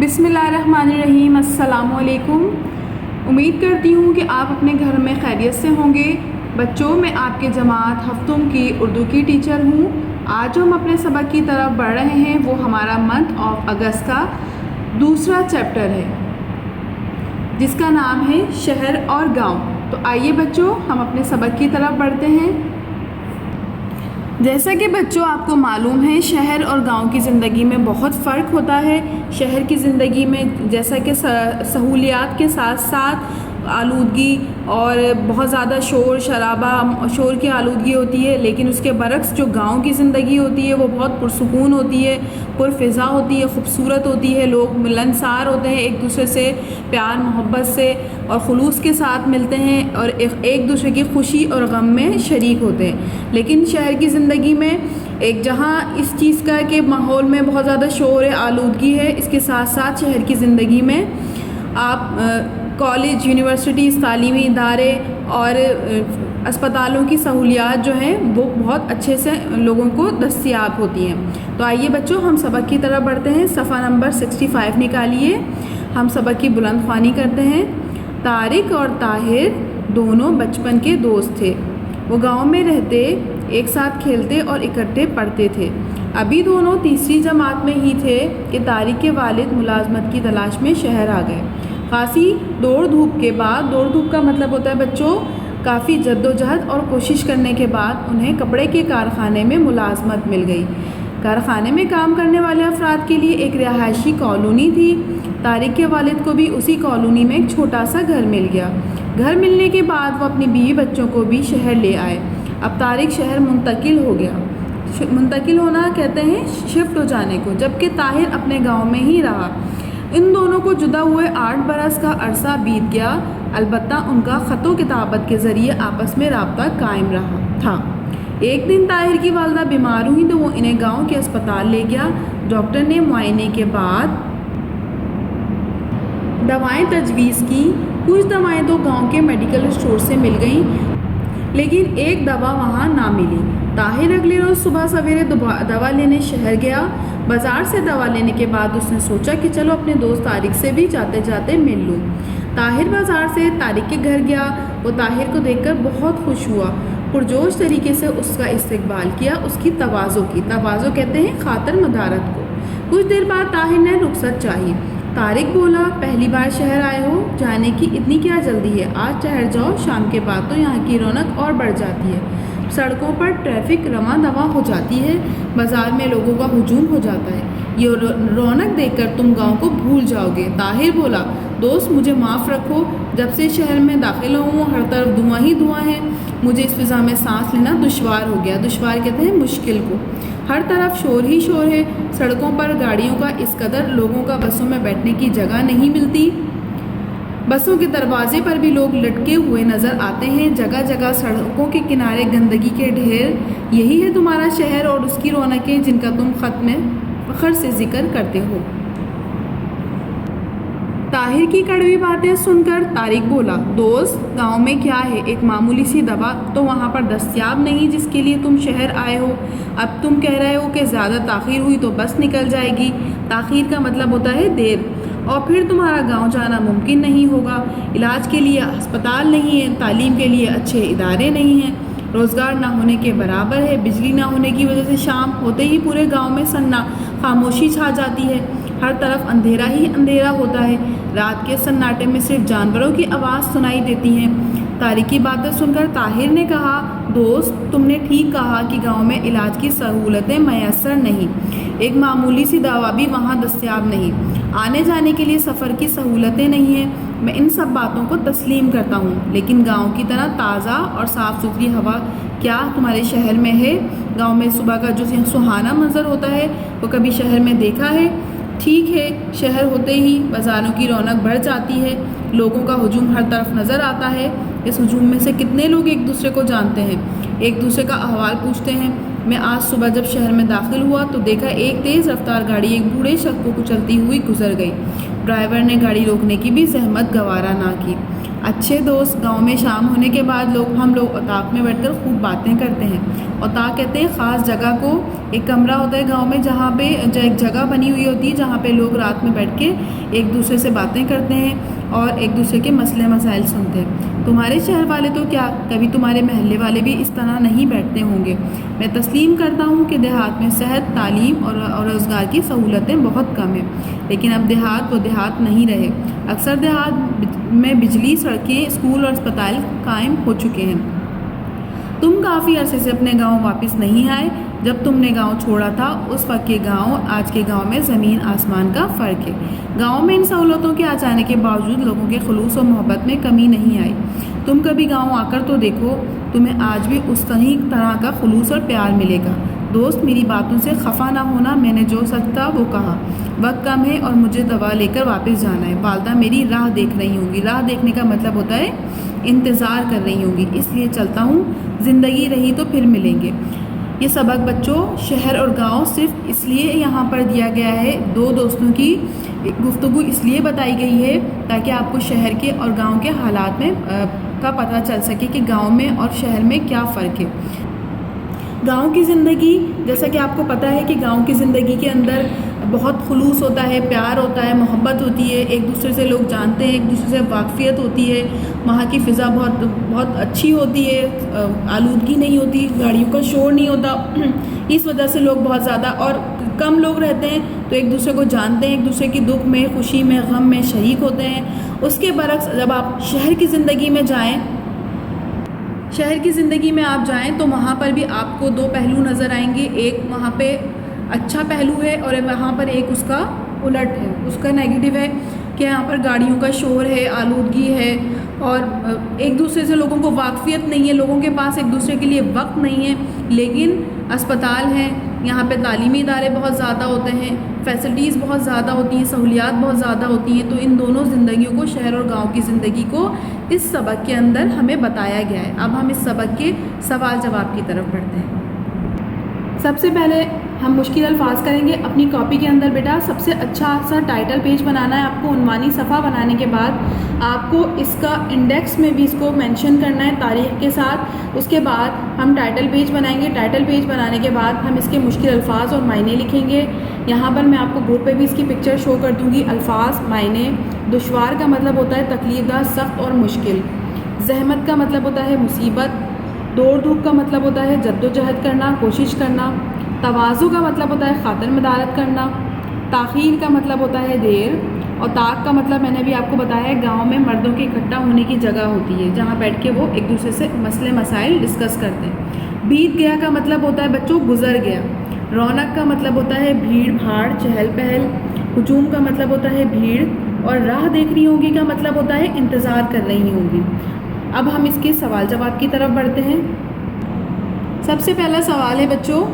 بسم اللہ الرحمن الرحیم۔ السلام علیکم۔ امید کرتی ہوں کہ آپ اپنے گھر میں خیریت سے ہوں گے۔ بچوں، میں آپ کے جماعت ہفتم کی اردو کی ٹیچر ہوں۔ آج ہم اپنے سبق کی طرف بڑھ رہے ہیں، وہ ہمارا منتھ آف اگست کا دوسرا چیپٹر ہے جس کا نام ہے شہر اور گاؤں۔ تو آئیے بچوں، ہم اپنے سبق کی طرف بڑھتے ہیں۔ جیسا کہ بچوں آپ کو معلوم ہے، شہر اور گاؤں کی زندگی میں بہت فرق ہوتا ہے۔ شہر کی زندگی میں جیسا کہ سہولیات کے ساتھ ساتھ آلودگی اور بہت زیادہ شور شرابہ شور کی آلودگی ہوتی ہے، لیکن اس کے برعکس جو گاؤں کی زندگی ہوتی ہے وہ بہت پرسکون ہوتی ہے، پرفضا ہوتی ہے، خوبصورت ہوتی ہے۔ لوگ ملنسار ہوتے ہیں، ایک دوسرے سے پیار محبت سے اور خلوص کے ساتھ ملتے ہیں اور ایک دوسرے کی خوشی اور غم میں شریک ہوتے ہیں۔ لیکن شہر کی زندگی میں ایک جہاں اس چیز کا کہ ماحول میں بہت زیادہ شور ہے، آلودگی ہے، اس کے ساتھ ساتھ شہر کی زندگی میں آپ کالج، یونیورسٹیز، تعلیمی ادارے اور اسپتالوں کی سہولیات جو ہیں وہ بہت اچھے سے لوگوں کو دستیاب ہوتی ہیں۔ تو آئیے بچوں، ہم سبق کی طرف بڑھتے ہیں۔ صفحہ نمبر 65 نکالیے، ہم سبق کی بلند خوانی کرتے ہیں۔ طارق اور طاہر دونوں بچپن کے دوست تھے۔ وہ گاؤں میں رہتے، ایک ساتھ کھیلتے اور اکٹھے پڑھتے تھے۔ ابھی دونوں تیسری جماعت میں ہی تھے کہ طارق کے والد ملازمت کی تلاش میں شہر آ گئے۔ خاصی دوڑ دھوپ کے بعد، دوڑ دھوپ کا مطلب ہوتا ہے بچوں کافی جد و جہد اور کوشش کرنے کے بعد انہیں کپڑے کے کارخانے میں ملازمت مل گئی۔ کارخانے میں کام کرنے والے افراد کے لیے ایک رہائشی کالونی تھی۔ طارق کے والد کو بھی اسی کالونی میں ایک چھوٹا سا گھر مل گیا۔ گھر ملنے کے بعد وہ اپنی بیوی بچوں کو بھی شہر لے آئے۔ اب طارق شہر منتقل ہو گیا۔ منتقل ہونا کہتے ہیں شفٹ ہو جانے کو، جبکہ طاہر اپنے گاؤں میں ہی رہا۔ ان دونوں کو جدا ہوئے 8 برس کا عرصہ بیت گیا، البتہ ان کا خط و کتابت کے ذریعے آپس میں رابطہ قائم رہا تھا۔ ایک دن طاہر کی والدہ بیمار ہوئی تو وہ انہیں گاؤں کے اسپتال لے گیا۔ ڈاکٹر نے معائنے کے بعد دوائیں تجویز کی۔ کچھ دوائیں تو گاؤں کے میڈیکل اسٹور سے مل گئیں، لیکن ایک دوا وہاں نہ ملی۔ طاہر اگلے روز صبح سویرے دوا لینے شہر گیا۔ بازار سے دوا لینے کے بعد اس نے سوچا کہ چلو اپنے دوست طارق سے بھی جاتے جاتے مل لوں۔ طاہر بازار سے طارق کے گھر گیا۔ وہ طاہر کو دیکھ کر بہت خوش ہوا، پرجوش طریقے سے اس کا استقبال کیا، اس کی تواضع کی۔ تواضع کہتے ہیں خاطر مدارت کو۔ کچھ دیر بعد طاہر نے رخصت چاہی۔ طارق بولا، پہلی بار شہر آئے ہو، جانے کی اتنی کیا جلدی ہے؟ آج ٹھہر جاؤ، شام کے بعد تو یہاں کی رونق اور بڑھ جاتی ہے۔ سڑکوں پر ٹریفک رواں دواں ہو جاتی ہے، بازار میں لوگوں کا ہجوم ہو جاتا ہے۔ یہ رونق دیکھ کر تم گاؤں کو بھول جاؤ گے۔ طاہر بولا، دوست مجھے معاف رکھو، جب سے شہر میں داخل ہوں ہر طرف دھواں ہی دھواں ہے، مجھے اس فضا میں سانس لینا دشوار ہو گیا۔ دشوار کہتے ہیں مشکل کو۔ ہر طرف شور ہی شور ہے، سڑکوں پر گاڑیوں کا اس قدر، لوگوں کا بسوں میں بیٹھنے کی جگہ نہیں ملتی۔ بسوں کے دروازے پر بھی لوگ لٹکے ہوئے نظر آتے ہیں، جگہ جگہ سڑکوں کے کنارے گندگی کے ڈھیر۔ یہی ہے تمہارا شہر اور اس کی رونقیں جن کا تم خط میں فخر سے ذکر کرتے ہو۔ طاہر کی کڑوی باتیں سن کر طارق بولا، دوست گاؤں میں کیا ہے، ایک معمولی سی دوا تو وہاں پر دستیاب نہیں جس کے لیے تم شہر آئے ہو۔ اب تم کہہ رہے ہو کہ زیادہ تاخیر ہوئی تو بس نکل جائے گی۔ تاخیر کا مطلب ہوتا ہے دیر، اور پھر تمہارا گاؤں جانا ممکن نہیں ہوگا۔ علاج کے لیے ہسپتال نہیں ہے، تعلیم کے لیے اچھے ادارے نہیں ہیں، روزگار نہ ہونے کے برابر ہے۔ بجلی نہ ہونے کی وجہ سے شام ہوتے ہی پورے گاؤں میں خاموشی چھا جاتی ہے، ہر طرف اندھیرا ہی اندھیرا ہوتا ہے۔ رات کے سناٹے میں صرف جانوروں کی آواز سنائی دیتی ہیں۔ طارق کی باتیں سن کر طاہر نے کہا، دوست تم نے ٹھیک کہا کہ گاؤں میں علاج کی سہولتیں میسر نہیں، ایک معمولی سی دوا بھی وہاں دستیاب نہیں، آنے جانے کے لیے سفر کی سہولتیں نہیں ہیں۔ میں ان سب باتوں کو تسلیم کرتا ہوں، لیکن گاؤں کی طرح تازہ اور صاف ستھری ہوا کیا تمہارے شہر میں ہے؟ گاؤں میں صبح کا جو سہانا منظر ہوتا ہے وہ کبھی شہر میں دیکھا ہے؟ ٹھیک ہے، شہر ہوتے ہی بازاروں کی رونق بڑھ جاتی ہے، لوگوں کا ہجوم ہر طرف نظر آتا ہے۔ اس ہجوم میں سے کتنے لوگ ایک دوسرے کو جانتے ہیں، ایک دوسرے کا احوال پوچھتے ہیں۔ میں آج صبح جب شہر میں داخل ہوا تو دیکھا ایک تیز رفتار گاڑی ایک بوڑھے شخص کو کچلتی ہوئی گزر گئی۔ ڈرائیور نے گاڑی روکنے کی بھی زحمت گوارا نہ کی۔ اچھے دوست گاؤں میں شام ہونے کے بعد ہم لوگ اتاق میں بیٹھ کر خوب باتیں کرتے ہیں۔ اتاق کہتے ہیں خاص جگہ کو، ایک کمرہ ہوتا ہے گاؤں میں جہاں پہ ایک جگہ بنی ہوئی ہوتی ہے جہاں پہ لوگ رات میں بیٹھ کے ایک دوسرے سے باتیں کرتے ہیں اور ایک دوسرے کے مسئلے مسائل سنتے ہیں۔ تمہارے شہر والے تو کیا، کبھی تمہارے محلے والے بھی اس طرح نہیں بیٹھتے ہوں گے۔ میں تسلیم کرتا ہوں کہ دیہات میں صحت، تعلیم اور روزگار کی سہولتیں بہت کم ہیں، لیکن اب دیہات وہ دیہات نہیں رہے۔ اکثر دیہات میں بجلی، سڑکیں، اسکول اور اسپتال قائم ہو چکے ہیں۔ تم کافی عرصے سے اپنے گاؤں واپس نہیں آئے۔ جب تم نے گاؤں چھوڑا تھا اس وقت کے گاؤں آج کے گاؤں میں زمین آسمان کا فرق ہے۔ گاؤں میں ان سہولتوں کے آ جانے کے باوجود لوگوں کے خلوص و محبت میں کمی نہیں آئی۔ تم کبھی گاؤں آ کر تو دیکھو، تمہیں آج بھی اس طرح کا خلوص اور پیار ملے گا۔ دوست، میری باتوں سے خفا نہ ہونا، میں نے جو سچ تھا وہ کہا۔ وقت کم ہے اور مجھے دوا لے کر واپس جانا ہے۔ والدہ میری راہ دیکھ رہی ہوں گی۔ راہ دیکھنے کا مطلب ہوتا ہے انتظار کر رہی ہوں گی، اس لیے چلتا ہوں، زندگی رہی تو پھر ملیں گے۔ یہ سبق بچوں شہر اور گاؤں صرف اس لیے یہاں پر دیا گیا ہے، دو دوستوں کی گفتگو اس لیے بتائی گئی ہے تاکہ آپ کو شہر کے اور گاؤں کے حالات میں کا پتہ چل سکے کہ گاؤں میں اور شہر میں کیا فرق ہے۔ گاؤں کی زندگی، جیسا کہ آپ کو پتہ ہے کہ گاؤں کی زندگی کے اندر بہت خلوص ہوتا ہے، پیار ہوتا ہے، محبت ہوتی ہے، ایک دوسرے سے لوگ جانتے ہیں، ایک دوسرے سے واقفیت ہوتی ہے، وہاں کی فضا بہت اچھی ہوتی ہے، آلودگی نہیں ہوتی، گاڑیوں کا شور نہیں ہوتا، اس وجہ سے لوگ بہت زیادہ اور کم لوگ رہتے ہیں تو ایک دوسرے کو جانتے ہیں، ایک دوسرے کی دکھ میں، خوشی میں، غم میں شریک ہوتے ہیں۔ اس کے برعکس جب آپ شہر کی زندگی میں جائیں آپ جائیں تو وہاں پر بھی آپ کو دو پہلو نظر آئیں گے۔ ایک وہاں پہ اچھا پہلو ہے اور وہاں پر ایک اس کا الٹ ہے، اس کا نیگیٹو ہے کہ یہاں پر گاڑیوں کا شور ہے، آلودگی ہے اور ایک دوسرے سے لوگوں کو واقفیت نہیں ہے، لوگوں کے پاس ایک دوسرے کے لیے وقت نہیں ہے۔ لیکن اسپتال ہیں، یہاں پہ تعلیمی ادارے بہت زیادہ ہوتے ہیں، فیسلٹیز بہت زیادہ ہوتی ہیں، سہولیات بہت زیادہ ہوتی ہیں۔ تو ان دونوں زندگیوں کو، شہر اور گاؤں کی زندگی کو اس سبق کے اندر ہمیں بتایا گیا ہے۔ اب ہم اس سبق کے سوال جواب کی طرف بڑھتے ہیں۔ سب سے پہلے ہم مشکل الفاظ کریں گے اپنی کاپی کے اندر۔ بیٹا سب سے اچھا سا ٹائٹل پیج بنانا ہے آپ کو۔ عنوانی صفحہ بنانے کے بعد آپ کو اس کا انڈیکس میں بھی اس کو مینشن کرنا ہے تاریخ کے ساتھ۔ اس کے بعد ہم ٹائٹل پیج بنائیں گے۔ ٹائٹل پیج بنانے کے بعد ہم اس کے مشکل الفاظ اور معنی لکھیں گے۔ یہاں پر میں آپ کو بورڈ پہ بھی اس کی پکچر شو کر دوں گی۔ الفاظ، معنی۔ دشوار کا مطلب ہوتا ہے تکلیف دہ، سخت اور مشکل۔ زحمت کا مطلب ہوتا ہے مصیبت۔ دوڑ دھوپ کا مطلب ہوتا ہے جد و جہد کرنا، کوشش کرنا۔ تواضع کا مطلب ہوتا ہے خاطر مدارت کرنا۔ تاخیر کا مطلب ہوتا ہے دیر۔ اور طاق کا مطلب میں نے بھی آپ کو بتایا ہے، گاؤں میں مردوں کے اکٹھا ہونے کی جگہ ہوتی ہے جہاں بیٹھ کے وہ ایک دوسرے سے مسئلے مسائل ڈسکس کرتے ہیں۔ بیت گیا کا مطلب ہوتا ہے بچوں گزر گیا۔ رونق کا مطلب ہوتا ہے بھیڑ بھاڑ، چہل پہل۔ ہجوم کا مطلب ہوتا ہے بھیڑ۔ اور راہ دیکھ رہی ہوگی کا مطلب ہوتا ہے انتظار کر رہی ہوگی۔ اب ہم اس کے سوال جواب کی طرف بڑھتے ہیں۔ سب سے پہلا سوال ہے بچوں،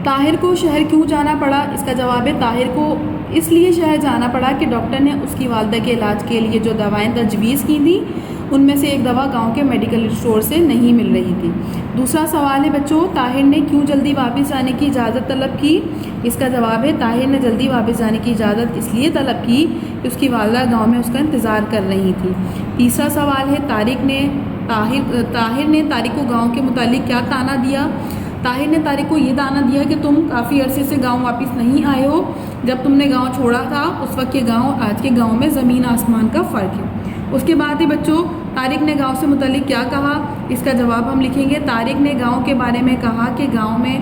طاہر کو شہر کیوں جانا پڑا؟ اس کا جواب ہے طاہر کو اس لیے شہر جانا پڑا کہ ڈاکٹر نے اس کی والدہ کے علاج کے لیے جو دوائیں تجویز کی تھیں ان میں سے ایک دوا گاؤں کے میڈیکل اسٹور سے نہیں مل رہی تھی۔ دوسرا سوال ہے بچوں، طاہر نے کیوں جلدی واپس جانے کی اجازت طلب کی؟ اس کا جواب ہے طاہر نے جلدی واپس جانے کی اجازت اس لیے طلب کی کہ اس کی والدہ گاؤں میں اس کا انتظار کر رہی تھی۔ تیسرا سوال ہے طاہر نے طارق کو گاؤں کے متعلق کیا طعنہ دیا؟ طاہر نے طارق کو یہ طعنہ دیا کہ تم کافی عرصے سے گاؤں واپس نہیں آئے ہو، جب تم نے گاؤں چھوڑا تھا اس وقت کے گاؤں آج کے گاؤں میں زمین آسمان کا فرق ہے۔ اس کے بعد ہی بچوں طارق نے گاؤں سے متعلق کیا کہا؟ اس کا جواب ہم لکھیں گے، طارق نے گاؤں کے بارے میں کہا کہ گاؤں میں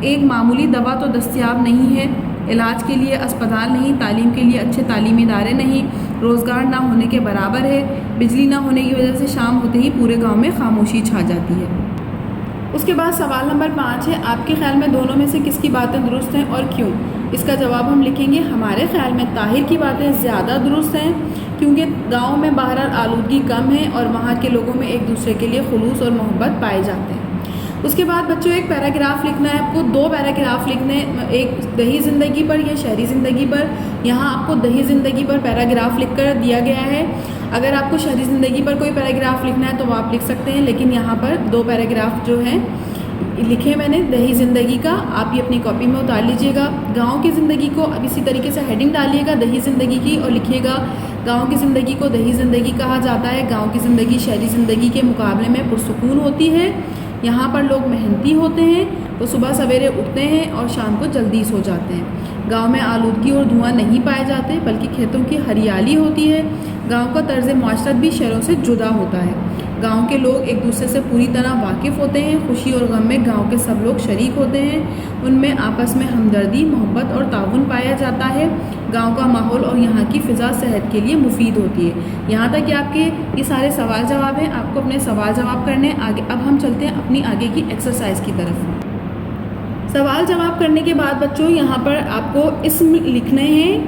ایک معمولی دوا تو دستیاب نہیں ہے، علاج کے لیے اسپتال نہیں، تعلیم کے لیے اچھے تعلیمی ادارے نہیں، روزگار نہ ہونے کے برابر ہے، بجلی نہ ہونے کی وجہ سے شام ہوتے ہی پورے گاؤں میں خاموشی چھا جاتی ہے۔ اس کے بعد سوال نمبر 5 ہے، آپ کے خیال میں دونوں میں سے کس کی باتیں درست ہیں اور کیوں؟ اس کا جواب ہم لکھیں گے، ہمارے خیال میں طاہر کی باتیں زیادہ درست ہیں کیونکہ گاؤں میں بہرحال آلودگی کم ہے اور وہاں کے لوگوں میں ایک دوسرے کے لیے خلوص اور محبت پائے جاتے ہیں۔ اس کے بعد بچوں ایک پیراگراف لکھنا ہے آپ کو، 2 پیراگراف لکھنے ہیں، ایک دیہی زندگی پر یا شہری زندگی پر۔ یہاں آپ کو دیہی زندگی پر پیراگراف لکھ کر دیا گیا ہے، اگر آپ کو شہری زندگی پر کوئی پیراگراف لکھنا ہے تو آپ لکھ سکتے ہیں، لیکن یہاں پر 2 پیراگراف جو ہیں لکھے میں نے دیہی زندگی کا، آپ یہ اپنی کاپی میں اتار لیجئے گا۔ گاؤں کی زندگی کو اب اسی طریقے سے ہیڈنگ ڈالیے گا دیہی زندگی کی اور لکھیے گا گاؤں کی زندگی کو دیہی زندگی کہا جاتا ہے۔ گاؤں کی زندگی شہری زندگی کے مقابلے میں پرسکون ہوتی ہے۔ یہاں پر لوگ محنتی ہوتے ہیں، وہ صبح سویرے اٹھتے ہیں اور شام کو جلدی سو جاتے ہیں۔ گاؤں میں آلودگی اور دھواں نہیں پائے جاتے بلکہ کھیتوں کی ہریالی ہوتی ہے۔ گاؤں کا طرز معاشرت بھی شہروں سے جدا ہوتا ہے۔ گاؤں کے لوگ ایک دوسرے سے پوری طرح واقف ہوتے ہیں۔ خوشی اور غم میں گاؤں کے سب لوگ شریک ہوتے ہیں۔ ان میں آپس میں ہمدردی، محبت اور تعاون پایا جاتا ہے۔ گاؤں کا ماحول اور یہاں کی فضا صحت کے لیے مفید ہوتی ہے۔ یہاں تک کہ آپ کے یہ سارے سوال جواب ہیں، آپ کو اپنے سوال جواب کرنے ہیں آگے۔ اب ہم چلتے ہیں اپنی آگے کی ایکسرسائز کی طرف۔ سوال جواب کرنے کے بعد بچوں یہاں پر آپ کو اسم لکھنے ہیں۔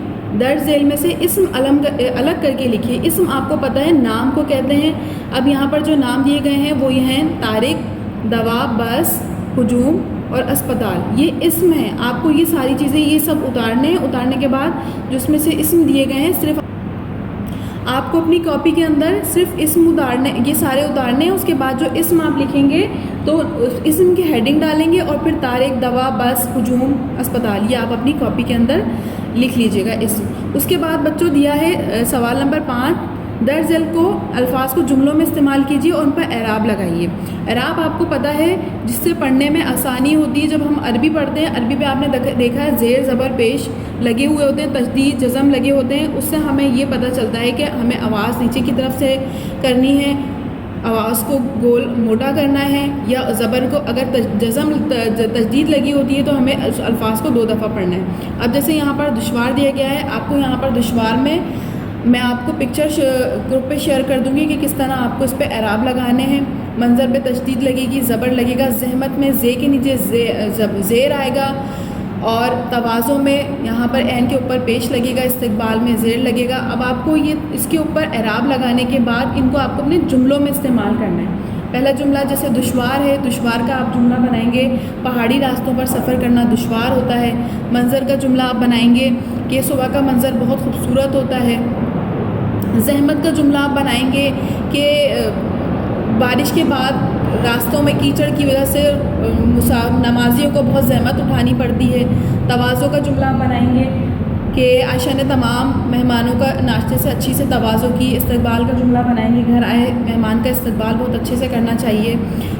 درج ذیل میں سے اسم الگ کر کے لکھیے۔ اسم آپ کو پتہ ہے نام کو کہتے ہیں۔ اب یہاں پر جو نام دیے گئے ہیں وہ یہ ہیں طارق، دوا، بس، ہجوم اور اسپتال، یہ اسم ہیں۔ آپ کو یہ ساری چیزیں یہ سب اتارنے ہیں۔ اتارنے کے بعد جو اس میں سے اسم دیے گئے ہیں صرف آپ کو اپنی کاپی کے اندر صرف اسم اتارنے، یہ سارے اتارنے ہیں۔ اس کے بعد جو اسم آپ لکھیں گے تو اسم کی ہیڈنگ ڈالیں گے اور پھر طارق، دوا، بس، ہجوم، اسپتال، یہ آپ اپنی کاپی کے اندر لکھ لیجئے گا اسم۔ اس کے بعد بچوں دیا ہے سوال نمبر 5، درج ذیل کو الفاظ کو جملوں میں استعمال کیجیے اور ان پر اعراب لگائیے۔ اعراب آپ کو پتہ ہے جس سے پڑھنے میں آسانی ہوتی ہے۔ جب ہم عربی پڑھتے ہیں، عربی پہ آپ نے دیکھا ہے زیر زبر پیش لگے ہوئے ہوتے ہیں، تشدید جزم لگے ہوتے ہیں، اس سے ہمیں یہ پتہ چلتا ہے کہ ہمیں آواز نیچے کی طرف سے کرنی ہے، آواز کو گول موٹا کرنا ہے، یا زبر کو اگر تشدید لگی ہوتی ہے تو ہمیں الفاظ کو 2 دفعہ پڑھنا ہے۔ اب جیسے یہاں پر دشوار دیا گیا ہے، آپ کو یہاں پر دشوار میں آپ کو پکچر گروپ پہ شیئر کر دوں گی کہ کس طرح آپ کو اس پہ اعراب لگانے ہیں۔ منظر پہ تشدید لگے گی، زبر لگے گا، زحمت میں زے کے نیچے زیر آئے گا، اور توازوں میں یہاں پر عین کے اوپر پیش لگے گا، استقبال میں زیر لگے گا۔ اب آپ کو یہ اس کے اوپر اعراب لگانے کے بعد ان کو آپ کو اپنے جملوں میں استعمال کرنا ہے۔ پہلا جملہ جیسے دشوار ہے، دشوار کا آپ جملہ بنائیں گے، پہاڑی راستوں پر سفر کرنا دشوار ہوتا ہے۔ منظر کا جملہ آپ بنائیں گے کہ صبح کا منظر بہت خوبصورت ہوتا ہے۔ زحمت کا جملہ آپ بنائیں گے کہ بارش کے بعد راستوں میں کیچڑ کی وجہ سے نمازیوں کو بہت زحمت اٹھانی پڑتی ہے۔ تواضع کا جملہ آپ بنائیں گے کہ عائشہ نے تمام مہمانوں کا ناشتے سے اچھی سے تواضع کی۔ استقبال کا جملہ بنائیں گے، گھر آئے مہمان کا استقبال بہت اچھے سے کرنا چاہیے،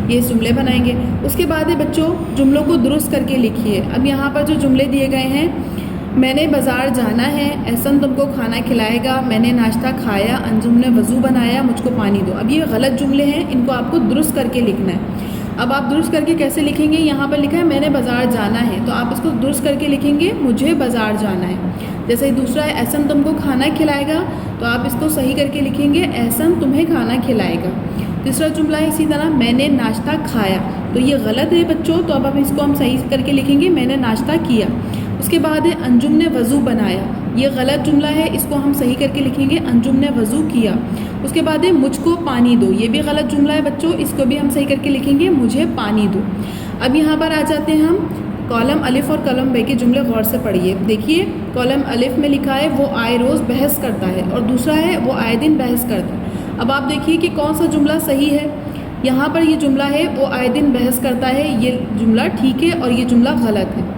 یہ جملے بنائیں گے۔ اس کے بعد بچوں جملوں کو درست کر کے لکھیے۔ اب یہاں پر جو جملے دیے گئے ہیں، میں نے بازار جانا ہے، احسن تم کو کھانا کھلائے گا، میں نے ناشتہ کھایا، انجم نے وضو بنایا، مجھ کو پانی دو۔ اب یہ غلط جملے ہیں، ان کو آپ کو درست کر کے لکھنا ہے۔ اب آپ درست کر کے کیسے لکھیں گے؟ یہاں پر لکھا ہے میں نے بازار جانا ہے، تو آپ اس کو درست کر کے لکھیں گے مجھے بازار جانا ہے۔ جیسے دوسرا ہے احسن تم کو کھانا کھلائے گا، تو آپ اس کو صحیح کر کے لکھیں گے احسن تمہیں کھانا کھلائے گا۔ تیسرا جملہ ہے اسی طرح میں نے ناشتہ کھایا، تو یہ غلط ہے بچوں، تو اب اس کو ہم صحیح کر کے لکھیں گے میں نے ناشتہ کیا۔ اس کے بعد ہے انجم نے وضو بنایا، یہ غلط جملہ ہے، اس کو ہم صحیح کر کے لکھیں گے انجم نے وضو کیا۔ اس کے بعد ہے مجھ کو پانی دو، یہ بھی غلط جملہ ہے بچوں، اس کو بھی ہم صحیح کر کے لکھیں گے مجھے پانی دو۔ اب یہاں پر آ جاتے ہیں ہم کالم الف اور کالم بے کے جملے غور سے پڑھیے۔ دیکھیے کالم الف میں لکھا ہے وہ آئے روز بحث کرتا ہے، اور دوسرا ہے وہ آئے دن بحث کرتا ہے۔ اب آپ دیکھیے کہ کون سا جملہ صحیح ہے۔ یہاں پر یہ جملہ ہے وہ آئے دن بحث کرتا ہے، یہ جملہ ٹھیک ہے، اور یہ جملہ غلط ہے۔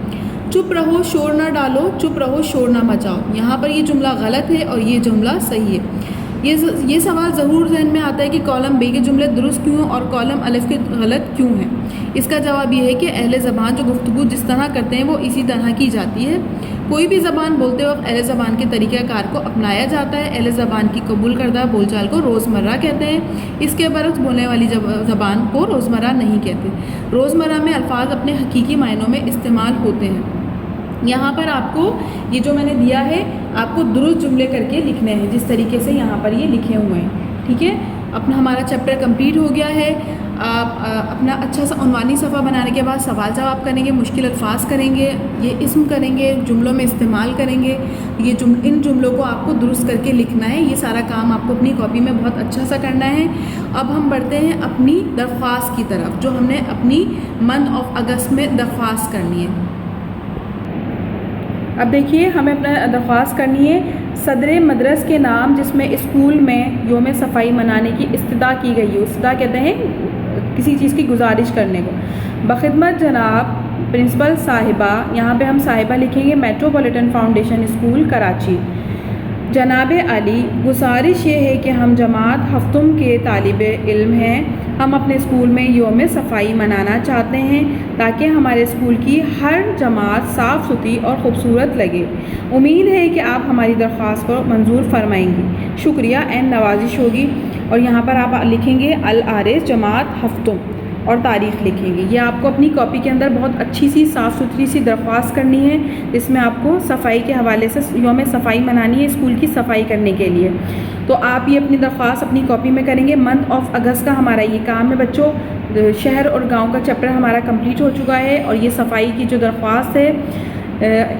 چپ رہو شور نہ ڈالو، چپ رہو شور نہ مچاؤ، یہاں پر یہ جملہ غلط ہے اور یہ جملہ صحیح ہے۔ یہ سوال ضرور ذہن میں آتا ہے کہ کالم بے کے جملے درست کیوں ہیں اور کالم الف کے غلط کیوں ہیں۔ اس کا جواب یہ ہے کہ اہل زبان جو گفتگو جس طرح کرتے ہیں وہ اسی طرح کی جاتی ہے۔ کوئی بھی زبان بولتے وقت اہل زبان کے طریقہ کار کو اپنایا جاتا ہے۔ اہل زبان کی قبول کردہ بول چال کو روزمرہ کہتے ہیں، اس کے برعکس بولنے والی زبان کو روزمرہ نہیں کہتے۔ روزمرہ میں الفاظ اپنے حقیقی معنوں میں استعمال ہوتے ہیں۔ یہاں پر آپ کو یہ جو میں نے دیا ہے آپ کو درست جملے کر کے لکھنے ہیں جس طریقے سے یہاں پر یہ لکھے ہوئے ہیں، ٹھیک ہے۔ اپنا ہمارا چیپٹر کمپلیٹ ہو گیا ہے۔ آپ اپنا اچھا سا عنوانی صفحہ بنانے کے بعد سوال جواب کریں گے، مشکل الفاظ کریں گے، یہ اسم کریں گے، جملوں میں استعمال کریں گے، ان جملوں کو آپ کو درست کر کے لکھنا ہے۔ یہ سارا کام آپ کو اپنی کاپی میں بہت اچھا سا کرنا ہے۔ اب ہم بڑھتے ہیں اپنی درخواست کی طرف جو ہم نے اپنی منتھ آف اگست میں درخواست کرنی ہے۔ اب دیکھیے ہمیں اپنا درخواست کرنی ہے صدر مدرس کے نام جس میں اسکول میں یوم صفائی منانے کی استدعا کی گئی ہے۔ استدعا کہتے ہیں کسی چیز کی گزارش کرنے کو۔ بخدمت جناب پرنسپل صاحبہ، یہاں پہ ہم صاحبہ لکھیں گے، میٹروپولیٹن فاؤنڈیشن اسکول کراچی۔ جناب علی، گزارش یہ ہے کہ ہم جماعت ہفتم کے طالب علم ہیں، ہم اپنے اسکول میں یوم صفائی منانا چاہتے ہیں تاکہ ہمارے اسکول کی ہر جماعت صاف ستھری اور خوبصورت لگے۔ امید ہے کہ آپ ہماری درخواست کو منظور فرمائیں گی۔ شکریہ، این نوازش ہوگی۔ اور یہاں پر آپ لکھیں گے العارض جماعت ہفتم اور تاریخ لکھیں گے۔ یہ آپ کو اپنی کاپی کے اندر بہت اچھی سی صاف ستھری سی درخواست کرنی ہے، جس میں آپ کو صفائی کے حوالے سے یوم صفائی منانی ہے اسکول کی صفائی کرنے کے لیے۔ تو آپ یہ اپنی درخواست اپنی کاپی میں کریں گے۔ منتھ آف اگست کا ہمارا یہ کام ہے بچوں۔ شہر اور گاؤں کا چیپٹر ہمارا کمپلیٹ ہو چکا ہے، اور یہ صفائی کی جو درخواست ہے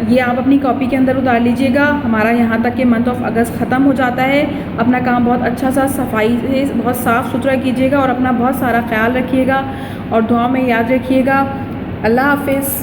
یہ آپ اپنی کاپی کے اندر اتار لیجئے گا۔ ہمارا یہاں تک کہ منتھ آف اگست ختم ہو جاتا ہے۔ اپنا کام بہت اچھا سا صفائی سے بہت صاف ستھرا کیجیے گا، اور اپنا بہت سارا خیال رکھیے گا، اور دعا میں یاد رکھیے گا۔ اللہ حافظ۔